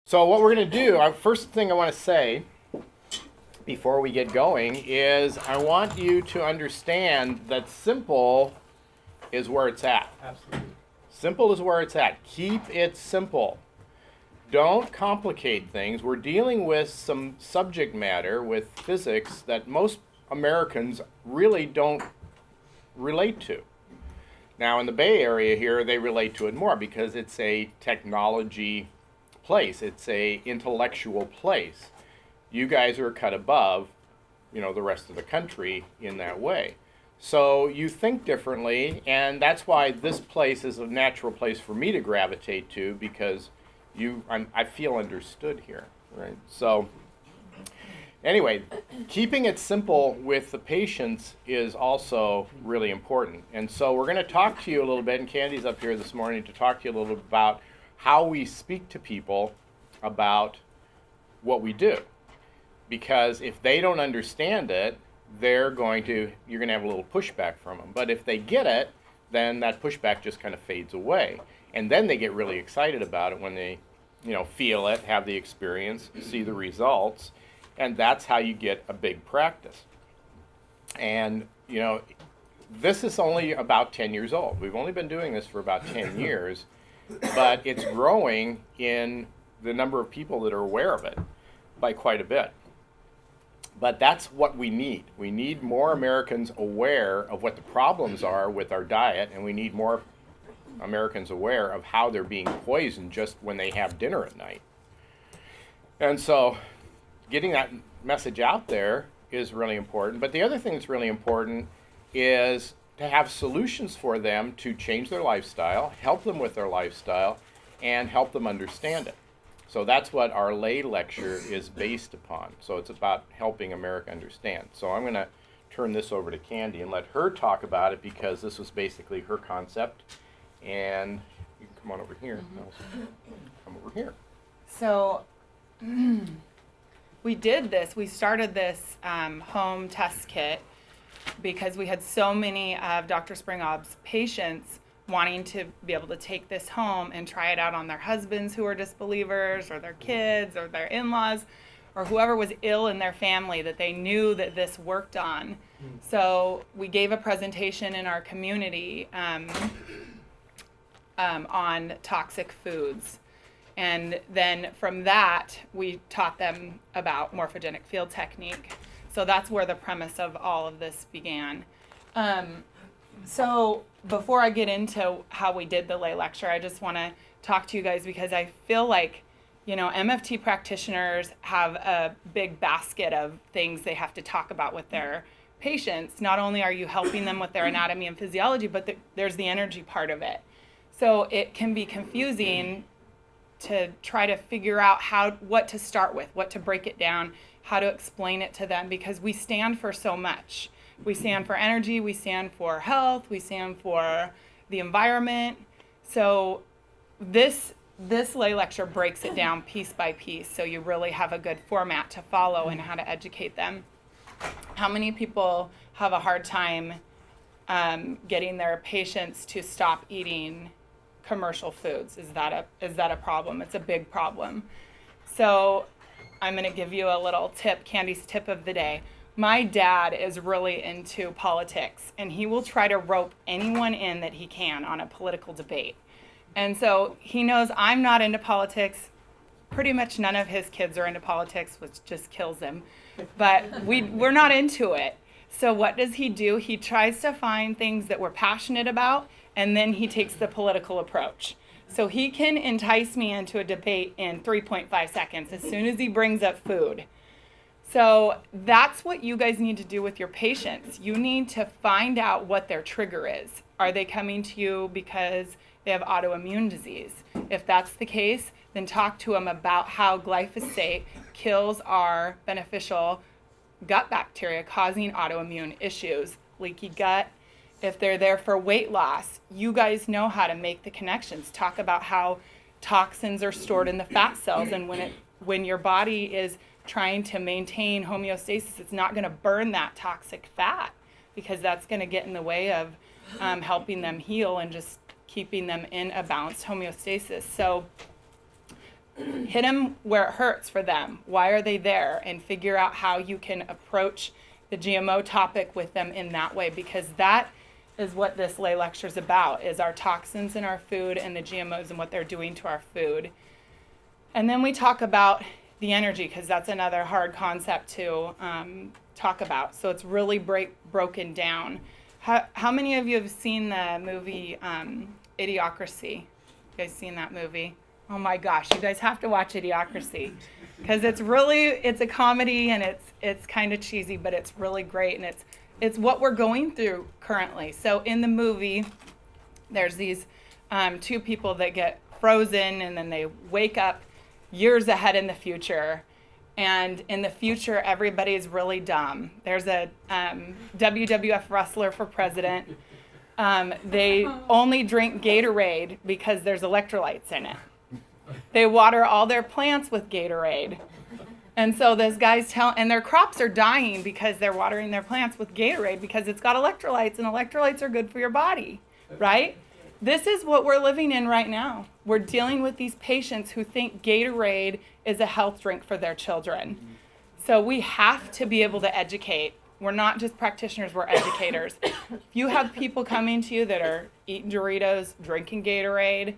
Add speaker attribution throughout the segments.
Speaker 1: So what we're going to do, first thing I want to say before we get going is I want you to understand that simple is where it's at.
Speaker 2: Absolutely.
Speaker 1: Simple is where it's at. Keep it simple. Don't complicate things. We're dealing with some subject matter with physics that most Americans really don't relate to. Now in the Bay Area here, they relate to it more because it's a technology place. It's a intellectual place. You guys are a cut above, the rest of the country in that way. So you think differently, and that's why this place is a natural place for me to gravitate to because I feel understood here, right? So anyway, keeping it simple with the patients is also really important. And so we're going to talk to you a little bit, and Candi's up here this morning to talk to you a little bit about how we speak to people about what we do. Because if they don't understand it, you're going to have a little pushback from them. But if they get it, then that pushback just kind of fades away. And then they get really excited about it when they, feel it, have the experience, see the results. And that's how you get a big practice. And, this is only about 10 years old. We've only been doing this for about 10 years, but it's growing in the number of people that are aware of it by quite a bit. But that's what we need. We need more Americans aware of what the problems are with our diet, and we need more Americans aware of how they're being poisoned just when they have dinner at night. And so getting that message out there is really important. But the other thing that's really important is to have solutions for them to change their lifestyle, help them with their lifestyle, and help them understand it. So that's what our lay lecture is based upon. So it's about helping America understand. So I'm going to turn this over to Candi and let her talk about it because this was basically her concept. And you can come on over here. Come over here.
Speaker 3: So we started this home test kit because we had so many of Dr. Springob's patients wanting to be able to take this home and try it out on their husbands who are disbelievers or their kids or their in-laws or whoever was ill in their family that they knew that this worked on. So we gave a presentation in our community on toxic foods. And then from that, we taught them about morphogenic field technique. So that's where the premise of all of this began. So before I get into how we did the lay lecture, I just want to talk to you guys because I feel like, MFT practitioners have a big basket of things they have to talk about with their patients. Not only are you helping them with their anatomy and physiology, but there's the energy part of it. So it can be confusing to try to figure out what to start with, what to break it down, how to explain it to them, because we stand for so much. We stand for energy, we stand for health, we stand for the environment. So this lay lecture breaks it down piece by piece, so you really have a good format to follow and how to educate them. How many people have a hard time getting their patients to stop eating commercial foods? Is that a problem? It's a big problem. So I'm going to give you a little tip, Candi's tip of the day. My dad is really into politics, and he will try to rope anyone in that he can on a political debate. And so he knows I'm not into politics. Pretty much none of his kids are into politics, which just kills him. But we're not into it. So what does he do? He tries to find things that we're passionate about, and then he takes the political approach. So he can entice me into a debate in 3.5 seconds as soon as he brings up food. So that's what you guys need to do with your patients. You need to find out what their trigger is. Are they coming to you because they have autoimmune disease? If that's the case, then talk to them about how glyphosate kills our beneficial gut bacteria causing autoimmune issues, leaky gut. If they're there for weight loss, you guys know how to make the connections. Talk about how toxins are stored in the fat cells, and when your body is trying to maintain homeostasis, it's not going to burn that toxic fat because that's going to get in the way of helping them heal and just keeping them in a balanced homeostasis. So hit them where it hurts for them. Why are they there? And figure out how you can approach the GMO topic with them in that way, because that is what this lay lecture is about, is our toxins in our food and the GMOs and what they're doing to our food. And then we talk about the energy, because that's another hard concept to talk about. So it's really broken down. How many of you have seen the movie Idiocracy? You guys seen that movie? Oh my gosh, you guys have to watch Idiocracy, because it's a comedy, and it's kind of cheesy, but it's really great, and it's what we're going through currently. So in the movie, there's these two people that get frozen, and then they wake up years ahead in the future. And in the future, everybody's really dumb. There's a WWF wrestler for president. They only drink Gatorade because there's electrolytes in it. They water all their plants with Gatorade. And so this guy's and their crops are dying because they're watering their plants with Gatorade because it's got electrolytes, and electrolytes are good for your body, right? This is what we're living in right now. We're dealing with these patients who think Gatorade is a health drink for their children. So we have to be able to educate. We're not just practitioners, we're educators. If you have people coming to you that are eating Doritos, drinking Gatorade,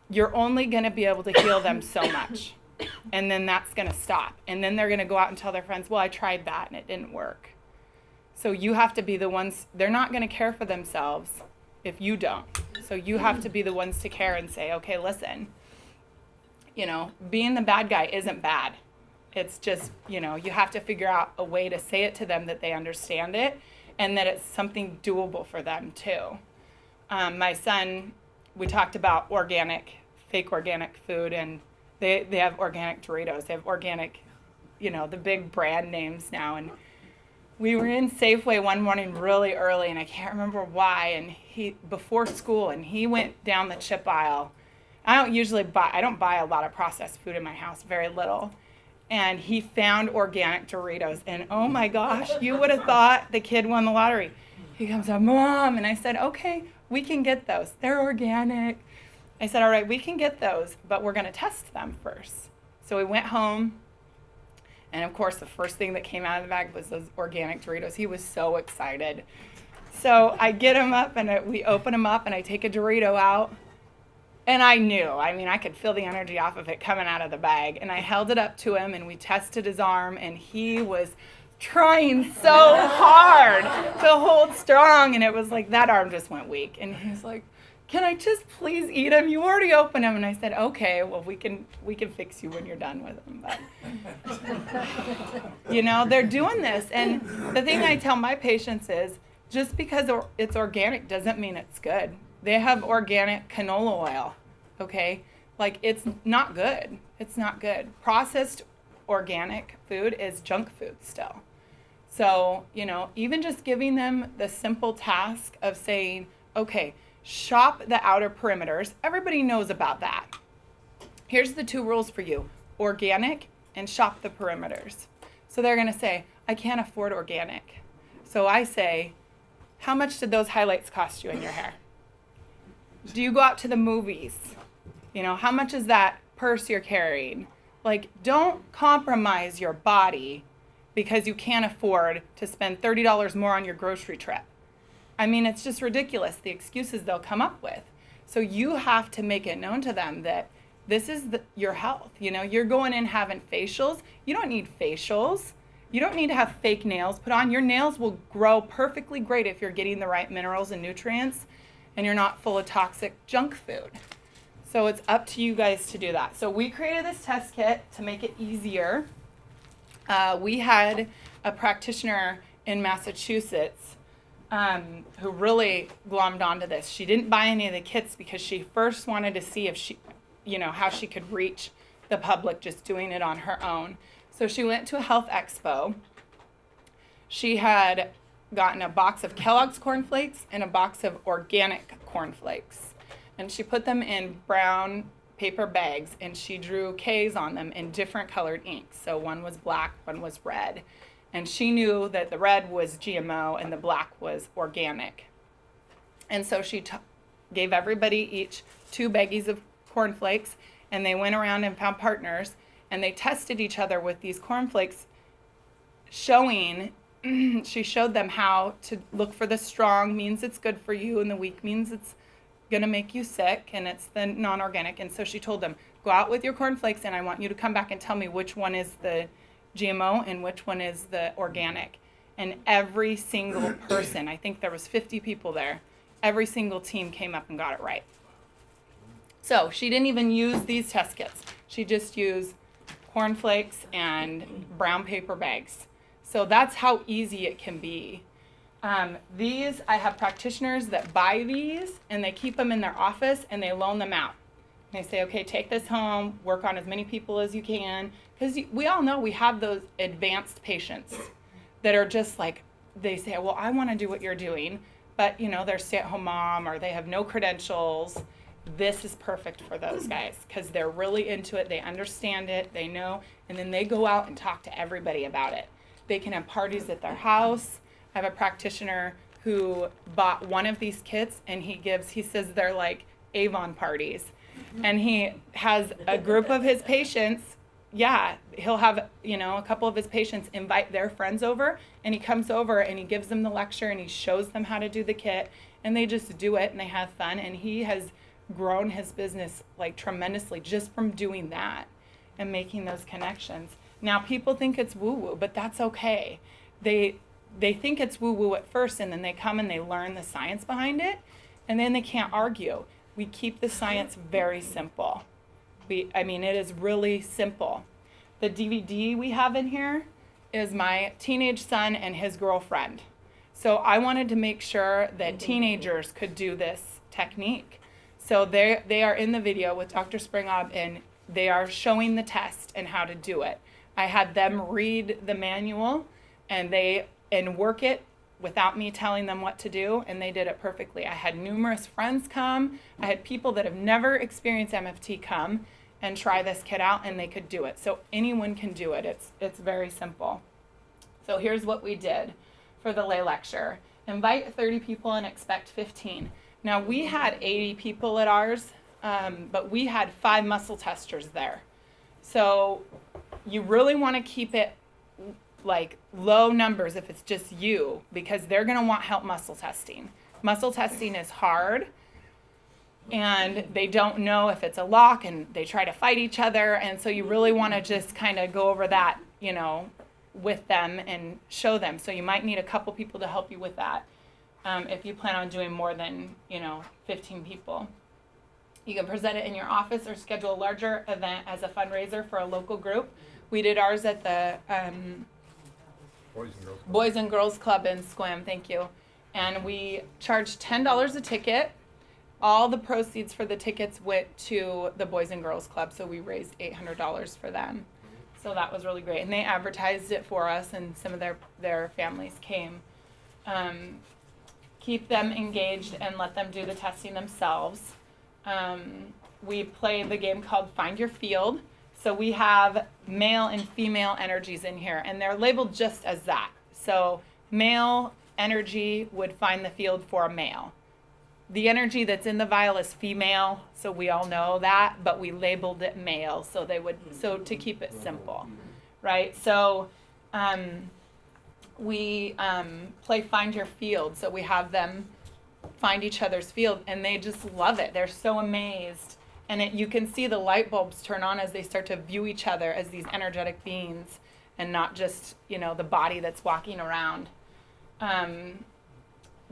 Speaker 3: you're only going to be able to heal them so much. And then that's going to stop. And then they're going to go out and tell their friends, well, I tried that and it didn't work. So you have to be the ones, they're not going to care for themselves if you don't. So you have to be the ones to care and say, okay, listen, being the bad guy isn't bad. It's just, you have to figure out a way to say it to them that they understand it and that it's something doable for them too. My son, we talked about fake organic food, and they have organic Doritos. They have organic, the big brand names now. And we were in Safeway one morning really early, and I can't remember why, and before school, and he went down the chip aisle. I don't buy a lot of processed food in my house, very little. And he found organic Doritos, and oh my gosh, you would have thought the kid won the lottery. He comes up, Mom, and I said, okay, we can get those. They're organic. I said, all right, we can get those, but we're going to test them first. So we went home, and of course, the first thing that came out of the bag was those organic Doritos. He was so excited. So I get him up, and we open them up, and I take a Dorito out. And I knew, I could feel the energy off of it coming out of the bag. And I held it up to him, and we tested his arm, and he was trying so hard to hold strong. And it was like that arm just went weak. And he was like, can I just please eat him? You already opened him. And I said, okay, well, we can fix you when you're done with him. But, they're doing this. And the thing I tell my patients is, just because it's organic doesn't mean it's good. They have organic canola oil, okay? Like, it's not good. It's not good. Processed organic food is junk food still. So, even just giving them the simple task of saying, okay, shop the outer perimeters. Everybody knows about that. Here's the 2 rules for you: organic and shop the perimeters. So they're going to say, I can't afford organic. So I say, how much did those highlights cost you in your hair? Do you go out to the movies? How much is that purse you're carrying? Like, don't compromise your body because you can't afford to spend $30 more on your grocery trip. It's just ridiculous, the excuses they'll come up with. So you have to make it known to them that this is your health. You're going in having facials. You don't need facials. You don't need to have fake nails put on. Your nails will grow perfectly great if you're getting the right minerals and nutrients and you're not full of toxic junk food. So it's up to you guys to do that. So we created this test kit to make it easier. We had a practitioner in Massachusetts who really glommed onto this. She didn't buy any of the kits because she first wanted to see if she, how she could reach the public just doing it on her own. So she went to a health expo. She had gotten a box of Kellogg's cornflakes and a box of organic cornflakes. And she put them in brown paper bags, and she drew K's on them in different colored inks. So one was black, one was red. And she knew that the red was GMO and the black was organic. And so she gave everybody each 2 baggies of cornflakes and they went around and found partners, and they tested each other with these cornflakes, showing, she showed them how to look for the strong means it's good for you, and the weak means it's going to make you sick, and it's the non-organic. And so she told them, go out with your cornflakes, and I want you to come back and tell me which one is the GMO and which one is the organic. And every single person, I think there was 50 people there, every single team came up and got it right. So she didn't even use these test kits. She just used cornflakes and brown paper bags. So that's how easy it can be. These, I have practitioners that buy these and they keep them in their office and they loan them out. They say, okay, take this home, work on as many people as you can. Because we all know we have those advanced patients that are just like, they say, well, I want to do what you're doing, but they're stay-at-home mom or they have no credentials. This is perfect for those guys because they're really into it. They understand it, they know, and then they go out and talk to everybody about it. They can have parties at their house. I have a practitioner who bought one of these kits and he says they're like Avon parties. And he has a group of his patients. Yeah, he'll have, a couple of his patients invite their friends over, and he comes over and he gives them the lecture and he shows them how to do the kit, and they just do it and they have fun. And he has grown his business like tremendously just from doing that and making those connections. Now people think it's woo-woo, but that's okay. They think it's woo-woo at first, and then they come and they learn the science behind it, and then they can't argue. We keep the science very simple. It is really simple. The DVD we have in here is my teenage son and his girlfriend. So I wanted to make sure that teenagers could do this technique. So they are in the video with Dr. Springob, and they are showing the test and how to do it. I had them read the manual and work it without me telling them what to do, and they did it perfectly. I had numerous friends come. I had people that have never experienced MFT come and try this kit out, and they could do it. So anyone can do it. It's very simple. So here's what we did for the lay lecture. Invite 30 people and expect 15. Now we had 80 people at ours, but we had 5 muscle testers there. So you really want to keep it like low numbers if it's just you, because they're going to want help muscle testing. Muscle testing is hard, and they don't know if it's a lock, and they try to fight each other, and so you really want to just kind of go over that, with them and show them. So you might need a couple people to help you with that if you plan on doing more than 15 people. You can present it in your office or schedule a larger event as a fundraiser for a local group. We did ours at the Boys and Girls Club in Squam, thank you. And we charged $10 a ticket. All the proceeds for the tickets went to the Boys and Girls Club, so we raised $800 for them. So that was really great. And they advertised it for us, and some of their families came. Keep them engaged and let them do the testing themselves. We play the game called Find Your Field. So we have male and female energies in here, and they're labeled just as that. So male energy would find the field for a male. The energy that's in the vial is female, so we all know that, but we labeled it male, so to keep it simple, right? So we play Find Your Field, so we have them find each other's field, and they just love it. They're so amazed. And you can see the light bulbs turn on as they start to view each other as these energetic beings and not just, the body that's walking around.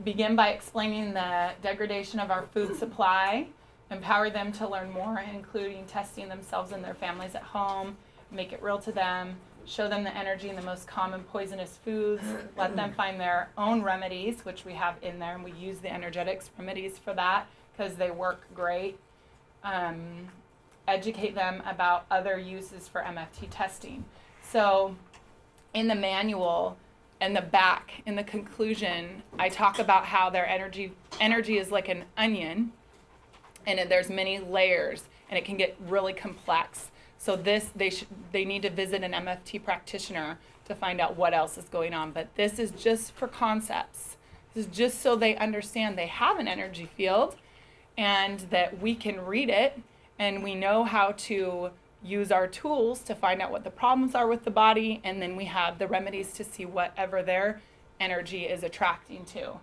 Speaker 3: Begin by explaining the degradation of our food supply. Empower them to learn more, including testing themselves and their families at home. Make it real to them. Show them the energy in the most common poisonous foods. Let them find their own remedies, which we have in there, and we use the energetics remedies for that because they work great. Educate them about other uses for MFT testing. So in the manual and the back, in the conclusion, I talk about how their energy is like an onion, and there's many layers, and it can get really complex. So they need to visit an MFT practitioner to find out what else is going on. But this is just for concepts. This is just so they understand they have an energy field, and that we can read it and we know how to use our tools to find out what the problems are with the body, and then we have the remedies to see whatever their energy is attracting to.